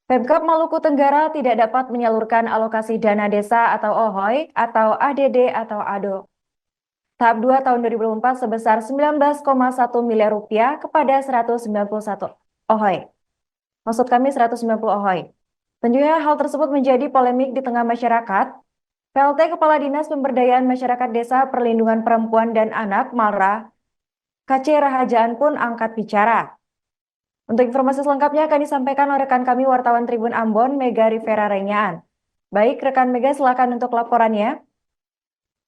Pemkab Maluku Tenggara tidak dapat menyalurkan alokasi dana desa atau OHOI atau ADD atau ADO. Tahap 2 tahun 2024 sebesar 19,1 miliar rupiah kepada 191 OHOI. Maksud kami 190 OHOI. Tentunya hal tersebut menjadi polemik di tengah masyarakat. PLT Kepala Dinas Pemberdayaan Masyarakat Desa Perlindungan Perempuan dan Anak Malra, KC Rahajaan pun angkat bicara. Untuk informasi selengkapnya akan disampaikan oleh rekan kami wartawan Tribun Ambon, Mega Rivera Renyaan. Baik, rekan Mega, silakan untuk laporannya.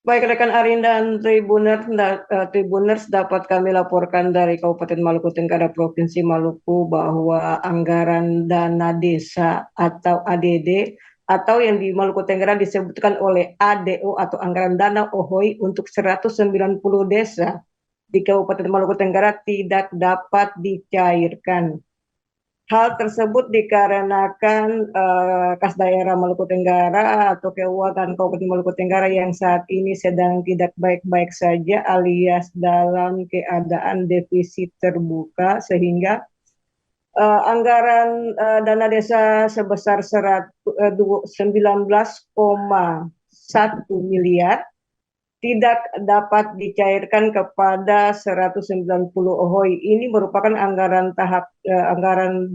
Baik rekan Arin dan Tribuners dapat kami laporkan dari Kabupaten Maluku Tenggara Provinsi Maluku bahwa anggaran dana desa atau ADD atau yang di Maluku Tenggara disebutkan oleh ADO atau anggaran dana OHOI untuk 190 desa di Kabupaten Maluku Tenggara tidak dapat dicairkan. Hal tersebut dikarenakan kas daerah Maluku Tenggara atau keuangan Kabupaten Maluku Tenggara yang saat ini sedang tidak baik-baik saja alias dalam keadaan defisit terbuka sehingga anggaran dana desa sebesar 19,1 miliar tidak dapat dicairkan kepada 190 OHOI. Ini merupakan anggaran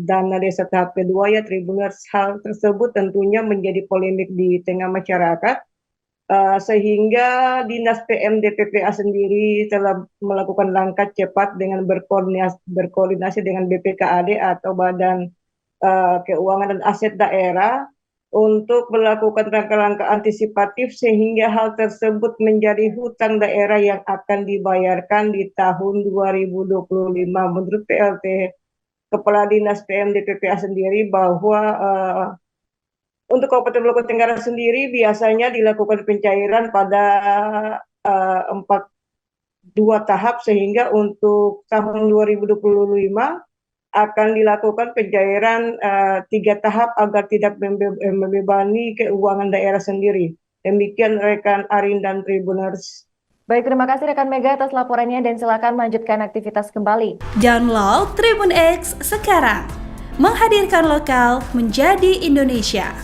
dana desa tahap kedua ya Tribuners. Hal tersebut tentunya menjadi polemik di tengah masyarakat sehingga Dinas PMDPPA sendiri telah melakukan langkah cepat dengan berkoordinasi dengan BPKAD atau Badan Keuangan dan Aset Daerah untuk melakukan langkah-langkah antisipatif sehingga hal tersebut menjadi hutang daerah yang akan dibayarkan di tahun 2025. Menurut PLT Kepala Dinas PMDPPA sendiri bahwa untuk Kabupaten Maluku Tenggara sendiri biasanya dilakukan pencairan pada dua tahap sehingga untuk tahun 2025 akan dilakukan pencairan 3 tahap agar tidak membebani keuangan daerah sendiri. Demikian rekan Arin dan Tribuners. Baik, terima kasih rekan Mega atas laporannya dan silakan melanjutkan aktivitas kembali. Download Tribun X sekarang. Menghadirkan lokal menjadi Indonesia.